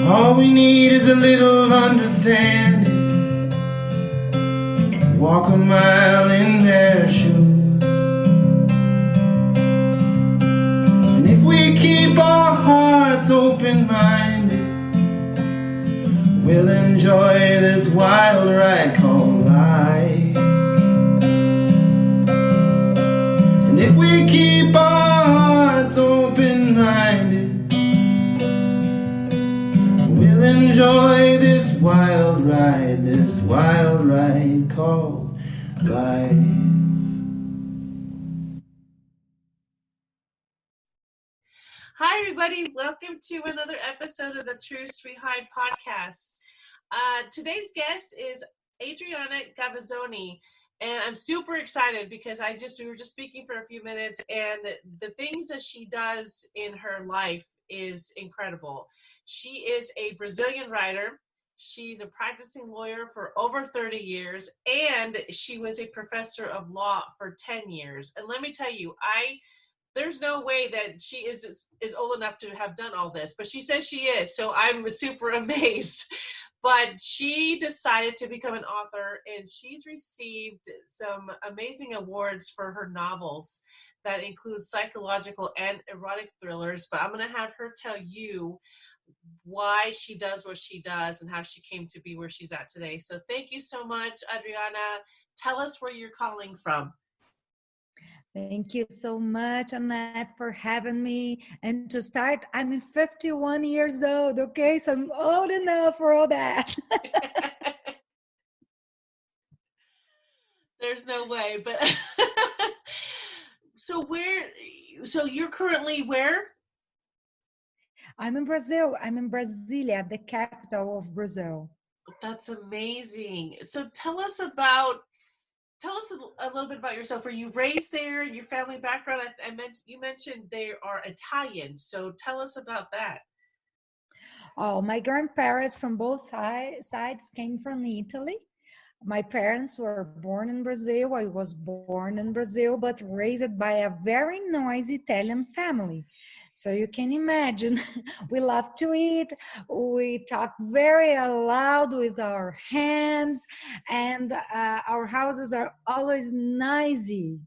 All we need is a little understanding. Walk a mile in their shoes. And if we keep our hearts open-minded, we'll enjoy this wild ride called life. And if we keep our hearts open-minded, we'll enjoy this wild ride called life. Hi, everybody. Welcome to another episode of the True Sweetheart podcast. Today's guest is Adriana Gavazzoni, and I'm super excited because we were just speaking for a few minutes, and the things that she does in her life is incredible. She is a Brazilian writer. She's a practicing lawyer for over 30 years, and she was a professor of law for 10 years. And let me tell you, there's no way that she is old enough to have done all this, but she says she is, so I'm super amazed. But she decided to become an author, and she's received some amazing awards for her novels that include psychological and erotic thrillers. But I'm going to have her tell you why she does what she does and how she came to be where she's at today. So thank you so much, Adriana. Tell us where you're calling from. Thank you so much, Annette, for having me. And to start, I'm 51 years old, okay? So I'm old enough for all that. There's no way, but so you're currently where? I'm in Brazil. I'm in Brasilia, the capital of Brazil. That's amazing. So tell us a little bit about yourself. Were you raised there? Your family background? You mentioned they are Italian. So tell us about that. Oh, my grandparents from both sides came from Italy. My parents were born in Brazil. I was born in Brazil, but raised by a very noisy Italian family. So you can imagine, we love to eat, we talk very loud with our hands, and our houses are always noisy.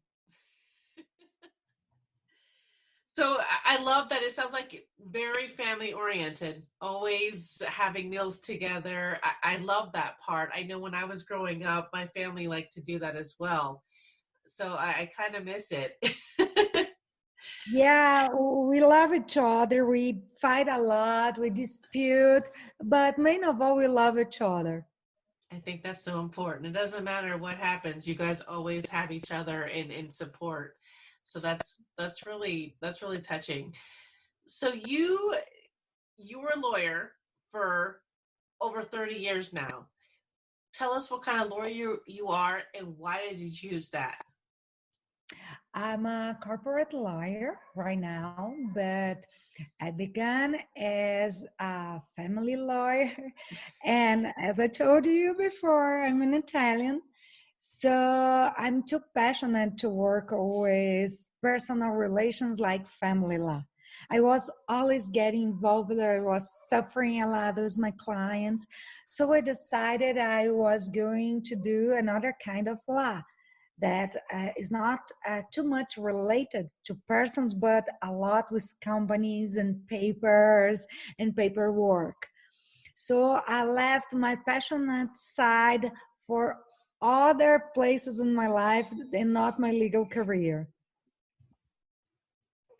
So I love that. It sounds like very family oriented, always having meals together. I love that part. I know when I was growing up, my family liked to do that as well. So I kind of miss it. Yeah, we love each other. We fight a lot, we dispute, but main of all, we love each other. I think that's so important. It doesn't matter what happens. You guys always have each other in support. So that's really touching. So you were a lawyer for over 30 years now. Tell us what kind of lawyer you are and why did you choose that? I'm a corporate lawyer right now, but I began as a family lawyer. And as I told you before, I'm an Italian. So I'm too passionate to work with personal relations like family law. I was always getting involved. I was suffering a lot with my clients. So I decided I was going to do another kind of law that is not too much related to persons, but a lot with companies and papers and paperwork. So I left my passionate side for other places in my life and not my legal career.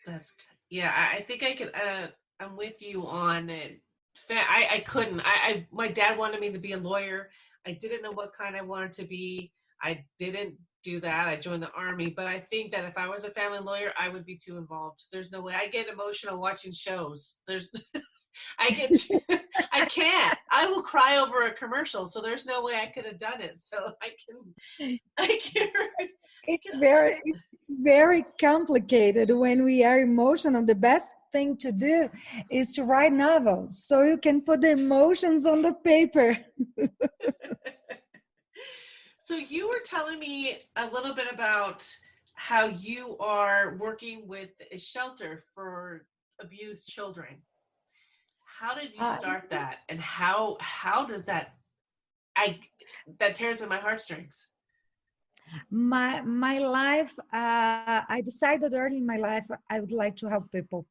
That's good. Yeah, I think I could. I'm with you on it. I couldn't. My dad wanted me to be a lawyer. I didn't know what kind I wanted to be. I didn't do that. I joined the Army, but I think that if I was a family lawyer, I would be too involved. There's no way. I get emotional watching shows. I can't. I will cry over a commercial. So there's no way I could have done it. So I can. It's very complicated when we are emotional. The best thing to do is to write novels so you can put the emotions on the paper. So you were telling me a little bit about how you are working with a shelter for abused children. How did you Uh, start that? And how does that, that tears at my heartstrings. my life, I decided early in my life I would like to help people.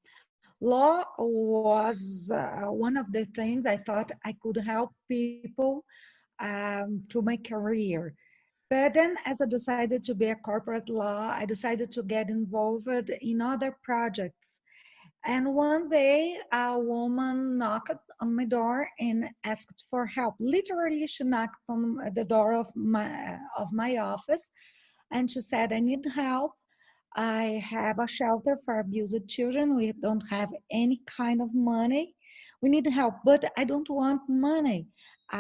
Law was one of the things I thought I could help people through my career. But then, as I decided to be a corporate law, I decided to get involved in other projects. And one day, a woman knocked on my door and asked for help. Literally, she knocked on the door of my office, and she said, "I need help. I have a shelter for abused children. We don't have any kind of money. We need help, but I don't want money.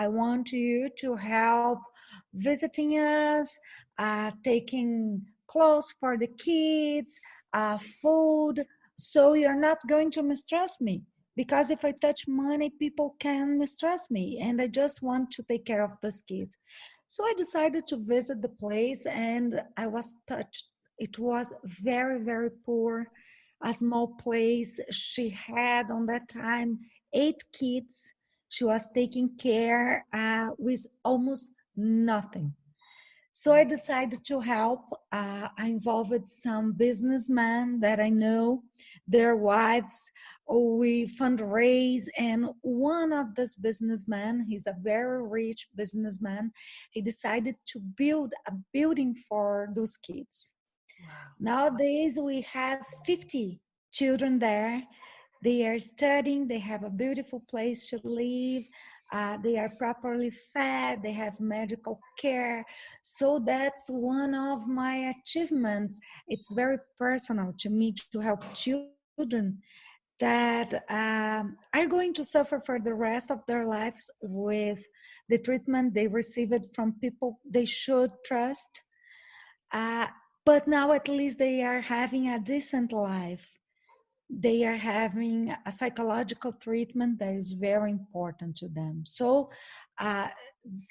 I want you to help visiting us, taking clothes for the kids, food. So you're not going to mistrust me. Because if I touch money, people can mistrust me. And I just want to take care of those kids." So I decided to visit the place and I was touched. It was very, very poor, a small place. She had on that time 8 kids. She was taking care with almost nothing. So I decided to help. I involved some businessmen that I know, their wives. We fundraise, and one of these businessmen, he's a very rich businessman, he decided to build a building for those kids. Wow. Nowadays, we have 50 children there. They are studying, they have a beautiful place to live, they are properly fed, they have medical care. So that's one of my achievements. It's very personal to me to help children that are going to suffer for the rest of their lives with the treatment they received from people they should trust. Uh, but now at least they are having a decent life. They are having a psychological treatment that is very important to them. So uh,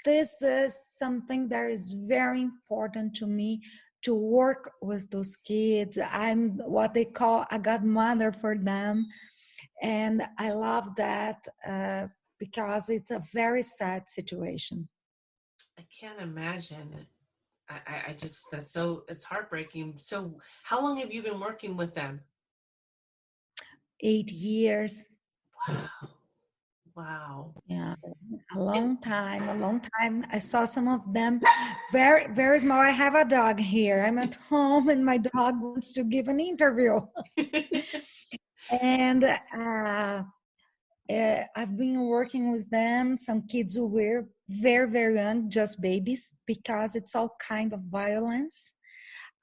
this is something that is very important to me, to work with those kids. I'm what they call a godmother for them. And I love that because it's a very sad situation. I can't imagine. I just, that's so, it's heartbreaking. So how long have you been working with them? 8 years. Wow. Wow. Yeah, And a long time. I saw some of them very, very small. I have a dog here. I'm at home and my dog wants to give an interview. And I've been working with them, some kids who were very, very young, just babies, because it's all kind of violence.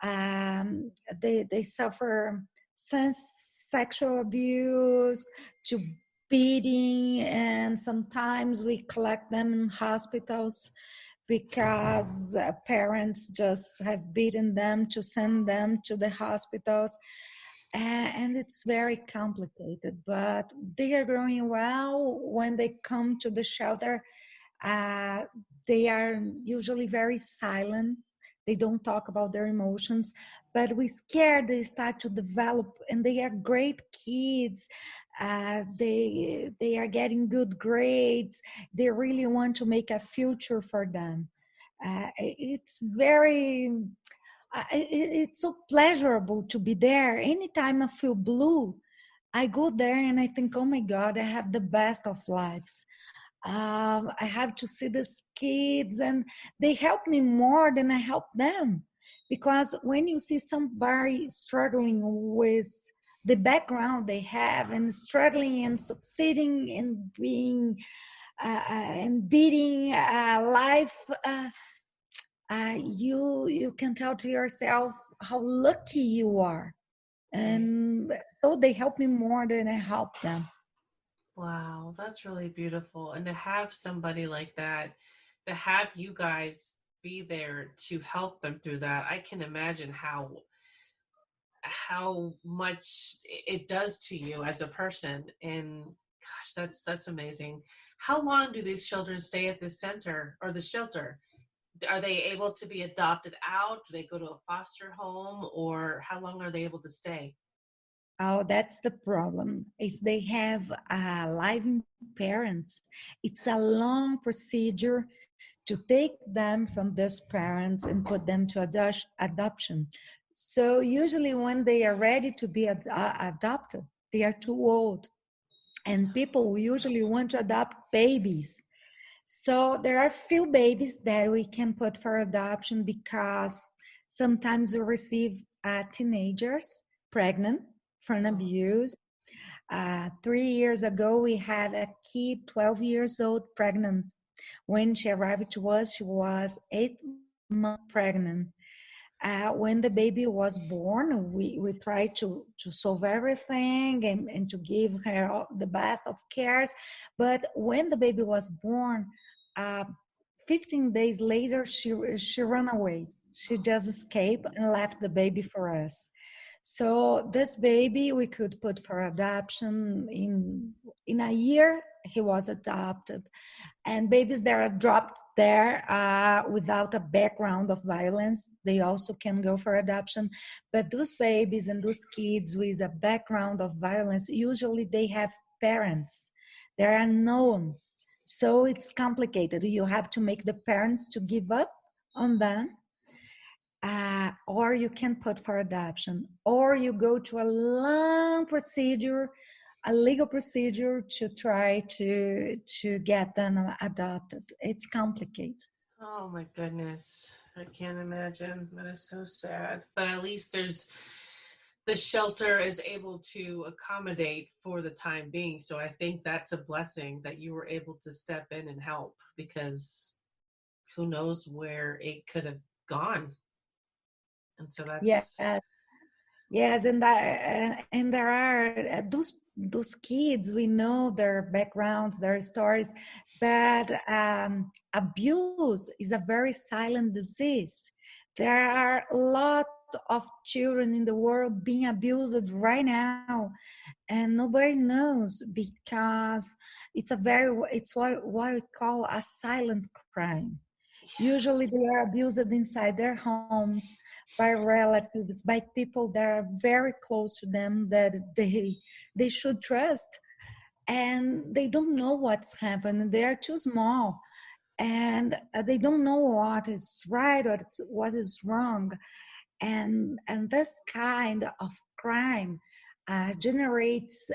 Um, they suffer sense sexual abuse to beating, and sometimes we collect them in hospitals because parents just have beaten them to send them to the hospitals. And it's very complicated, but they are growing well. When they come to the shelter, uh, they are usually very silent. They don't talk about their emotions, but we scared they start to develop, and they are great kids. They are getting good grades. They really want to make a future for them. It's very it's so pleasurable to be there. Anytime I feel blue, I go there and I think, oh my God, I have the best of lives. I have to see these kids, and they help me more than I help them. Because when you see somebody struggling with the background they have and struggling and succeeding and being and beating life, you can tell to yourself how lucky you are. right. And so they help me more than I help them. Wow, that's really beautiful. And to have somebody like that, to have you guys be there to help them through that, I can imagine how much it does to you as a person. And gosh, that's amazing. How long do these children stay at this center or the shelter? Are they able to be adopted out? Do they go to a foster home, or how long are they able to stay? Oh, that's the problem. If they have a live parents. It's a long procedure to take them from these parents and put them to adoption. So usually when they are ready to be adopted, they are too old. And people usually want to adopt babies. So there are few babies that we can put for adoption because sometimes we receive teenagers pregnant from abuse. 3 years ago, we had a kid, 12 years old, pregnant. When she arrived to us, she was 8 months pregnant. When the baby was born, we tried to solve everything and to give her the best of cares. But when the baby was born, uh, 15 days later, she ran away. She just escaped and left the baby for us. So this baby we could put for adoption. In a year he was adopted. And babies that are dropped there without a background of violence, they also can go for adoption. But those babies and those kids with a background of violence, usually they have parents. They are known. So it's complicated. You have to make the parents to give up on them, or you can put for adoption, or you go to a long procedure, a legal procedure to try to get them adopted. It's complicated. Oh my goodness. I can't imagine. That is so sad. But at least the shelter is able to accommodate for the time being. So I think that's a blessing that you were able to step in and help, because who knows where it could have gone. And so Yeah. that's Yes, and there are those kids. We know their backgrounds, their stories, but abuse is a very silent disease. There are a lot of children in the world being abused right now, and nobody knows because it's what we call a silent crime. Usually they are abused inside their homes by relatives, by people that are very close to them that they should trust. And they don't know what's happened. They are too small and they don't know what is right or what is wrong. And this kind of crime generates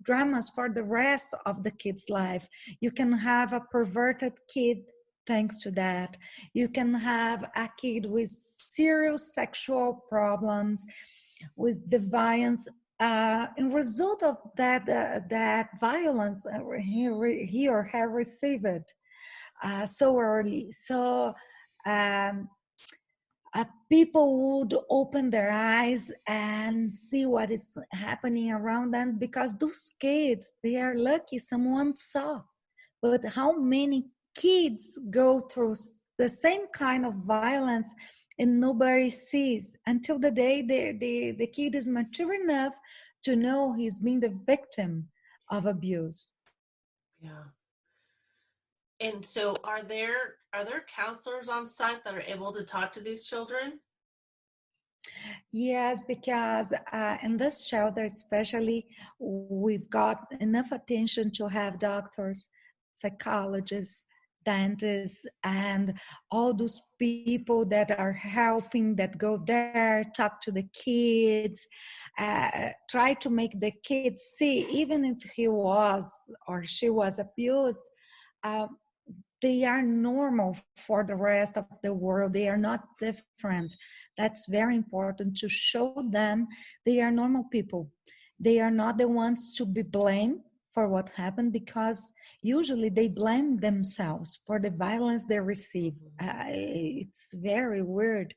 dramas for the rest of the kid's life. You can have a perverted kid thanks to that. You can have a kid with serious sexual problems, with defiance. In result of that violence he or her received so early. So um, people would open their eyes and see what is happening around them, because those kids, they are lucky someone saw. But how many kids go through the same kind of violence and nobody sees until the day the kid is mature enough to know he's being the victim of abuse. yeah. And so are there counselors on site that are able to talk to these children? Yes, because in this shelter, especially, we've got enough attention to have doctors, psychologists, dentists, and all those people that are helping, that go there, talk to the kids, try to make the kids see, even if he was or she was abused, uh, they are normal for the rest of the world. They are not different. That's very important to show them they are normal people. They are not the ones to be blamed for what happened, because usually they blame themselves for the violence they receive. It's very weird.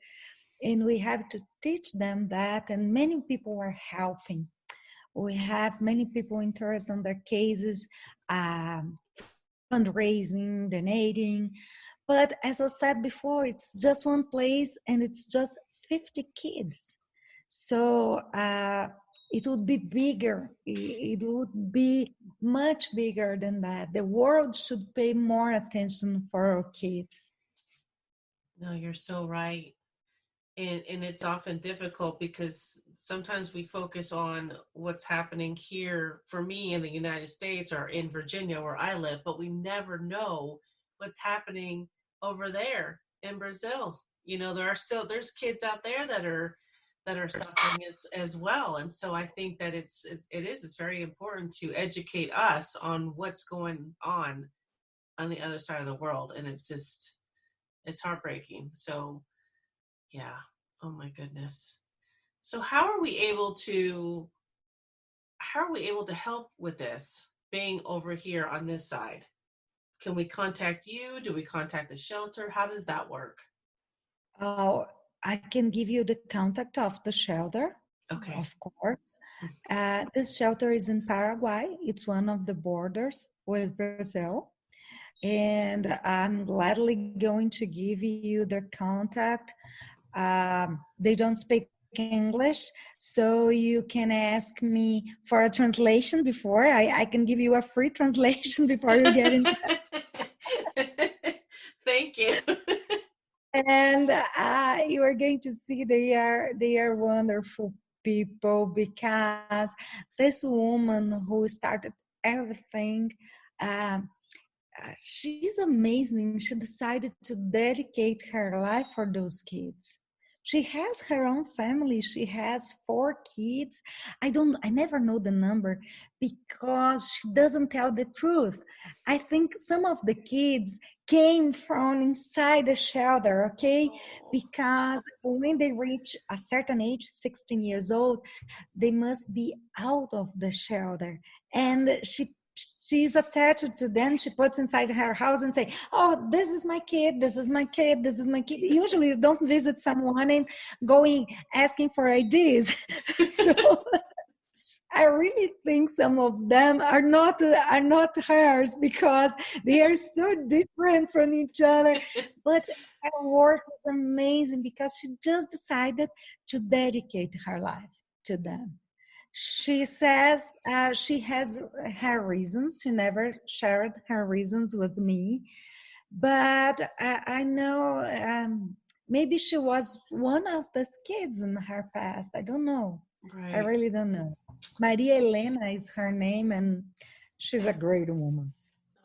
And we have to teach them that, and many people are helping. We have many people interested in their cases, fundraising, donating. But as I said before, it's just one place and it's just 50 kids. So it would be bigger. It would be much bigger than that. The world should pay more attention for our kids. No, you're so right. And it's often difficult because sometimes we focus on what's happening here for me in the United States or in Virginia where I live, but we never know what's happening over there in Brazil. You know, there's kids out there that are suffering as well. And so I think that it's very important to educate us on what's going on the other side of the world. And it's heartbreaking. So yeah. Oh my goodness. So how are we able to help with this being over here on this side? Can we contact you? Do we contact the shelter? How does that work? Oh, I can give you the contact of the shelter, Okay. of course. This shelter is in Paraguay. It's one of the borders with Brazil. And I'm gladly going to give you their contact. They don't speak English, so you can ask me for a translation before. I can give you a free translation before you get in. Thank you. And you are going to see they are wonderful people, because this woman who started everything, um, she's amazing. She decided to dedicate her life for those kids. She has her own family. She has 4 kids. I never know the number because she doesn't tell the truth. I think some of the kids came from inside the shelter, okay? Because when they reach a certain age, 16 years old, they must be out of the shelter. And she's attached to them. She puts inside her house and say, oh, this is my kid, this is my kid, this is my kid. Usually you don't visit someone and going asking for IDs. So I really think some of them are not hers, because they are so different from each other. But her work is amazing because she just decided to dedicate her life to them. She says she has her reasons. She never shared her reasons with me, but I know maybe she was one of those kids in her past. I don't know. I Right. really don't know. Maria Elena is her name, and she's a great woman.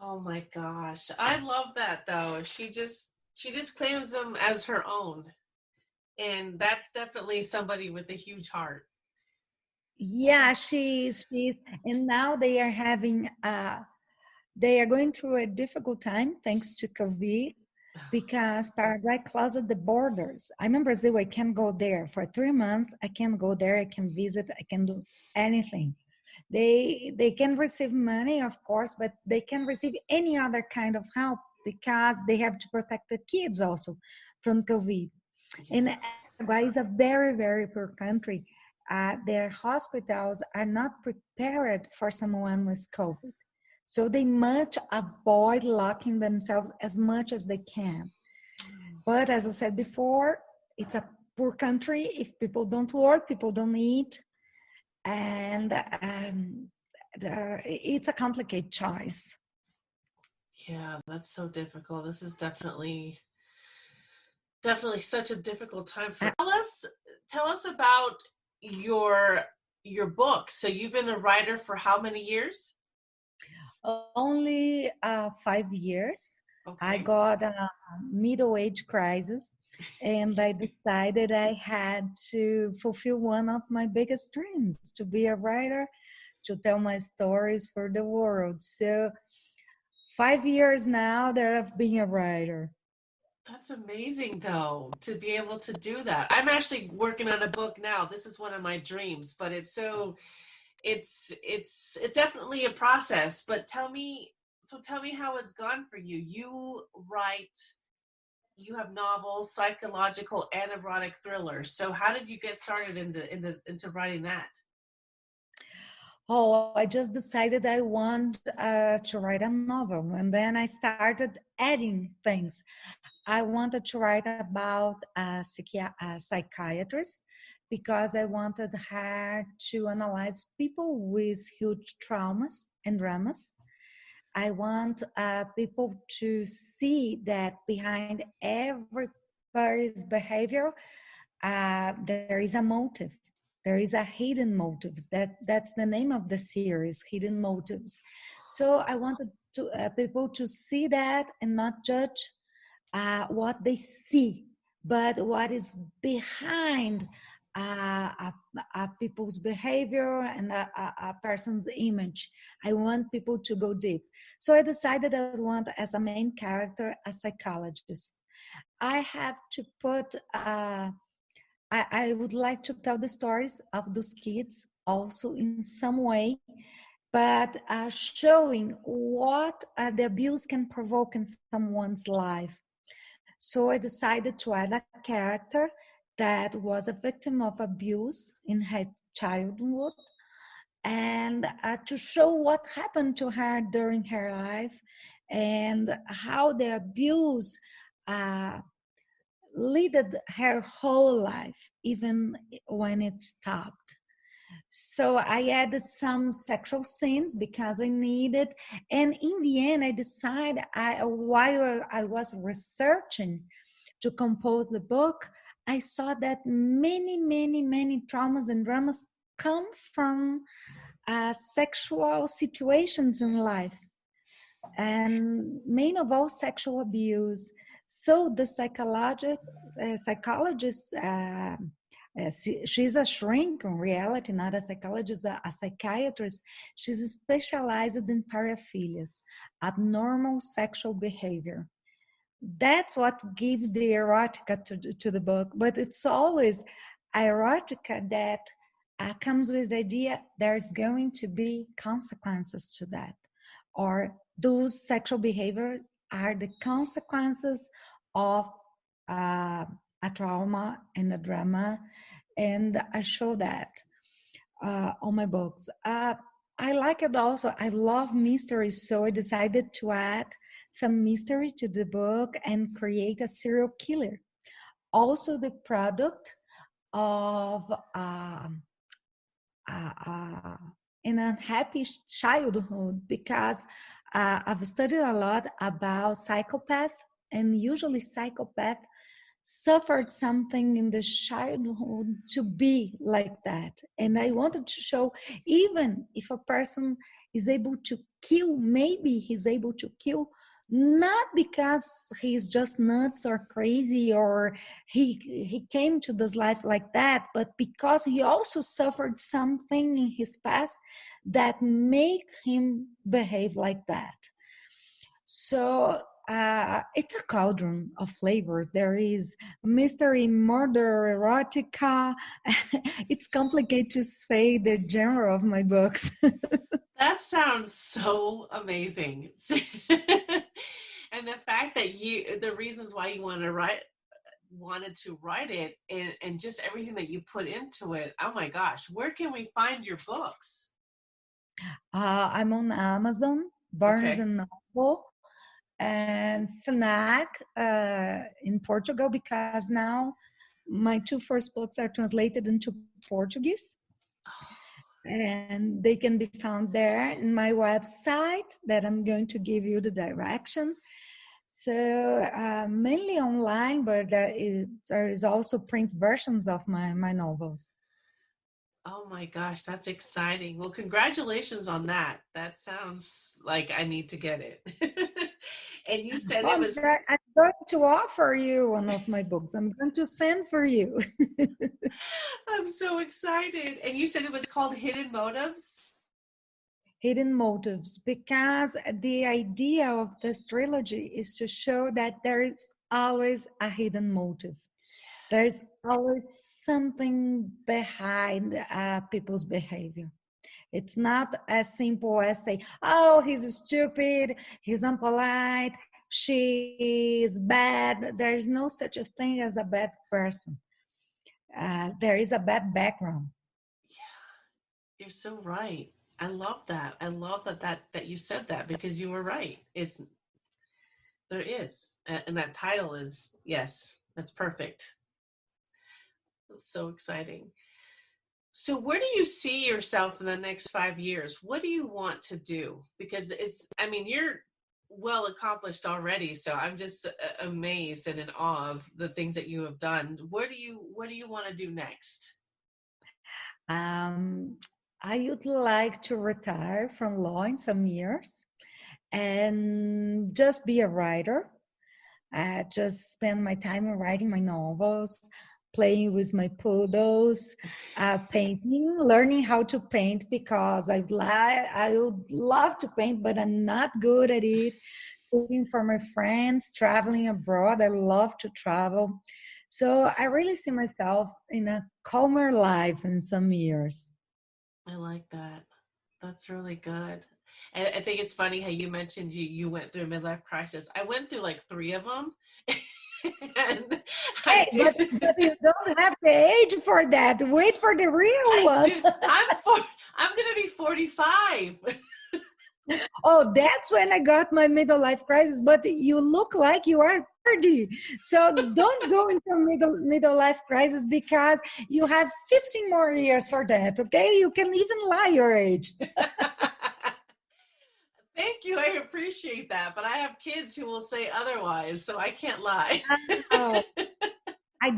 Oh my gosh. I love that though. She just claims them as her own. And that's definitely somebody with a huge heart. Yeah, Yes. she's, and now they are going through a difficult time thanks to COVID, because Paraguay closed the borders. I'm in Brazil, I can go there for 3 months. I can go there, I can visit, I can do anything. They can receive money, of course, but they can receive any other kind of help because they have to protect the kids also from COVID. And Yeah. Paraguay is a very, very poor country. Their hospitals are not prepared for someone with COVID. So they must avoid locking themselves as much as they can. But as I said before, it's a poor country. If people don't work, people don't eat. And it's a complicated choice. Yeah, that's so difficult. This is definitely such a difficult time for tell us about your your book. So you've been a writer for how many years? Only 5 years. I Okay. got a middle age crisis, and I decided I had to fulfill one of my biggest dreams, to be a writer, to tell my stories for the world. So 5 years now that I've been a writer. That's amazing though to be able to do that. I'm actually working on a book now. This is one of my dreams, but it's definitely a process. But tell me how it's gone for you. You have novels, psychological and erotic thrillers. So how did you get started into writing that? Oh, I just decided I want to write a novel, and then I started adding things. I wanted to write about a psychiatrist, because I wanted her to analyze people with huge traumas and dramas. I want people to see that behind everybody's behavior, there is a motive. There is a hidden motives. That's the name of the series, Hidden Motives. So I wanted to people to see that and not judge what they see, but what is behind people's behavior and a person's image. I want people to go deep. So I decided I want as a main character a psychologist. I have to put, I would like to tell the stories of those kids also in some way, but showing what the abuse can provoke in someone's life. So I decided to add a character that was a victim of abuse in her childhood and to show what happened to her during her life and how the abuse led her whole life, even when it stopped. So I added some sexual scenes because I needed, and in the end, I decided while I was researching to compose the book, I saw that many traumas and dramas come from sexual situations in life, and main of all sexual abuse. So the psychologist, she's a shrink in reality, not a psychologist, a psychiatrist. She's specialized in paraphilias, abnormal sexual behavior. That's what gives the erotica to the book, but it's always erotica that comes with the idea there's going to be consequences to that, or those sexual behaviors are the consequences of a trauma and a drama, and I show that on my books. I like it also. I love mysteries, so I decided to add some mystery to the book and create a serial killer. Also, the product of an unhappy childhood, because I've studied a lot about psychopath, and usually psychopath suffered something in the childhood to be like that. And I wanted to show, even if a person is able to kill, maybe he's able to kill not because he's just nuts or crazy or he came to this life like that, but because he also suffered something in his past that make him behave like that. So it's a cauldron of flavors. There is mystery, murder, erotica. It's complicated to say the genre of my books. That sounds so amazing. And the fact that the reasons why you wanted to write it, and just everything that you put into it. Oh my gosh, where can we find your books? I'm on Amazon, Barnes Okay. and Noble, and Fnac in Portugal, because now my two first books are translated into Portuguese. And they can be found there in my website that I'm going to give you the direction. So mainly online, but there is also print versions of my novels. Oh my gosh, that's exciting. Well, congratulations on that. That sounds like I need to get it. And you said it was... I'm going to offer you one of my books. I'm going to send for you. I'm so excited. And you said it was called Hidden Motives? Hidden Motives, because the idea of this trilogy is to show that there is always a hidden motive. There's always something behind people's behavior. It's not as simple as say, oh, he's stupid, he's impolite, she is bad. There is no such a thing as a bad person. There is a bad background. Yeah, you're so right. I love that. I love that you said that, because you were right. There is. And that title is, yes, that's perfect. That's so exciting. So where do you see yourself in the next 5 years? What do you want to do? Because well accomplished already. So I'm just amazed and in awe of the things that you have done. What do you want to do next? Um, I would like to retire from law in some years and just be a writer. Just spend my time writing my novels, playing with my poodles, painting, learning how to paint because I would love to paint, but I'm not good at it. Cooking for my friends, traveling abroad. I love to travel. So I really see myself in a calmer life in some years. I like that. That's really good. And I think it's funny how you mentioned you went through a midlife crisis. I went through like 3 of them. And I Hey, did. but you don't have the age for that. Wait for the real one. I'm going to be 45. Oh, that's when I got my middle life crisis. But you look like you are 30. So don't go into middle life crisis because you have 15 more years for that. Okay, you can even lie your age. Thank you. I appreciate that. But I have kids who will say otherwise, so I can't lie. Oh, I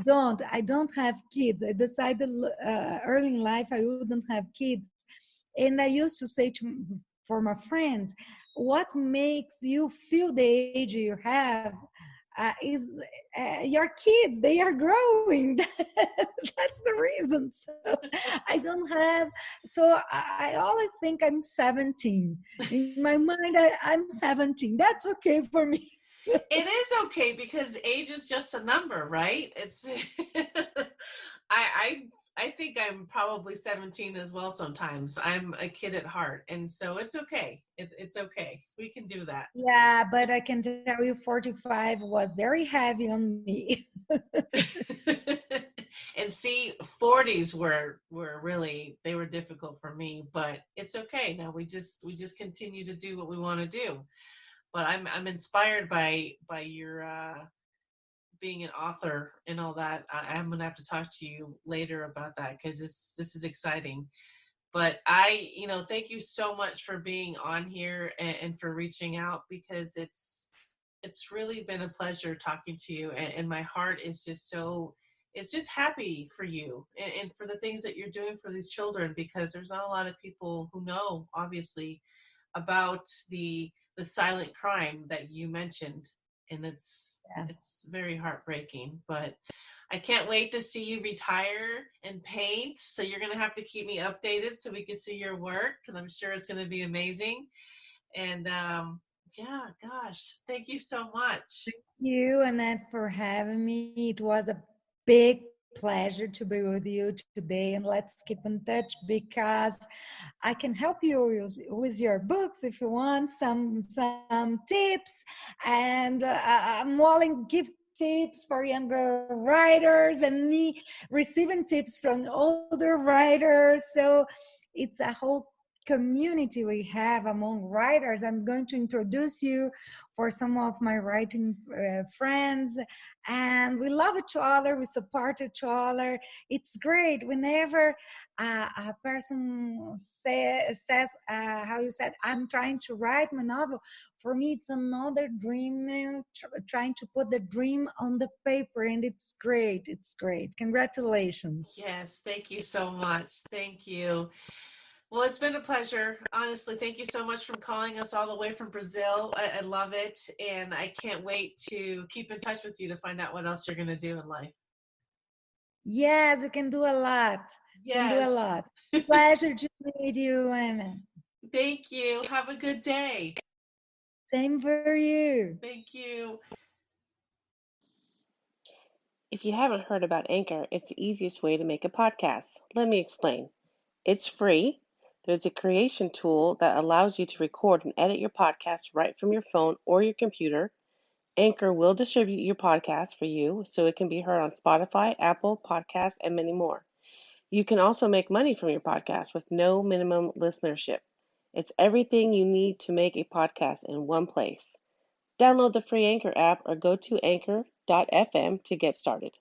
don't have kids. I decided early in life I wouldn't have kids, and I used to say for my friends, what makes you feel the age you have is your kids. They are growing. That's the reason. So I don't have. So I always think I'm 17. In my mind, I'm 17. That's okay for me. It is okay because age is just a number, right? It's I I think I'm probably 17 as well sometimes. I'm a kid at heart, and so it's okay. It's okay. We can do that. Yeah, but I can tell you 45 was very heavy on me. And see, 40s were really, they were difficult for me, but it's okay. Now we just continue to do what we want to do. But I'm inspired by your being an author and all that. I'm gonna have to talk to you later about that because this is exciting. But thank you so much for being on here and for reaching out because it's really been a pleasure talking to you, and my heart is just so, it's just happy for you and for the things that you're doing for these children, because there's not a lot of people who know, obviously, about the silent crime that you mentioned, and it's Yeah. it's very heartbreaking. But I can't wait to see you retire and paint. So you're going to have to keep me updated so we can see your work, because I'm sure it's going to be amazing. And yeah, gosh, thank you so much. Thank you, Annette, for having me. It was a big pleasure to be with you today, and let's keep in touch because I can help you with your books if you want some tips, and I'm willing to give tips for younger writers and me receiving tips from older writers. So it's a whole community we have among writers. I'm going to introduce you for some of my writing friends, and we love each other, we support each other. It's great whenever a person says how you said, I'm trying to write my novel. For me, it's another dream, trying to put the dream on the paper, and it's great. It's great. Congratulations. Yes, thank you so much. Thank you. Well, it's been a pleasure. Honestly, thank you so much for calling us all the way from Brazil. I love it. And I can't wait to keep in touch with you to find out what else you're going to do in life. Yes, you can do a lot. You can do a Yes. lot. Pleasure to meet you, Anna. Thank you. Have a good day. Same for you. Thank you. If you haven't heard about Anchor, it's the easiest way to make a podcast. Let me explain. It's free. There's a creation tool that allows you to record and edit your podcast right from your phone or your computer. Anchor will distribute your podcast for you so it can be heard on Spotify, Apple Podcasts, and many more. You can also make money from your podcast with no minimum listenership. It's everything you need to make a podcast in one place. Download the free Anchor app or go to anchor.fm to get started.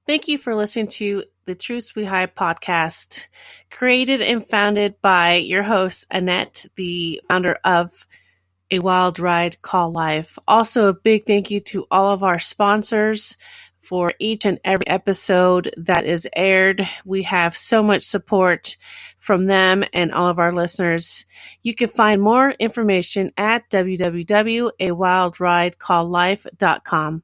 Thank you for listening to the Truth We Hide podcast, created and founded by your host, Annette, the founder of A Wild Ride Call Life. Also, a big thank you to all of our sponsors for each and every episode that is aired. We have so much support from them and all of our listeners. You can find more information at www.awildridecalllife.com.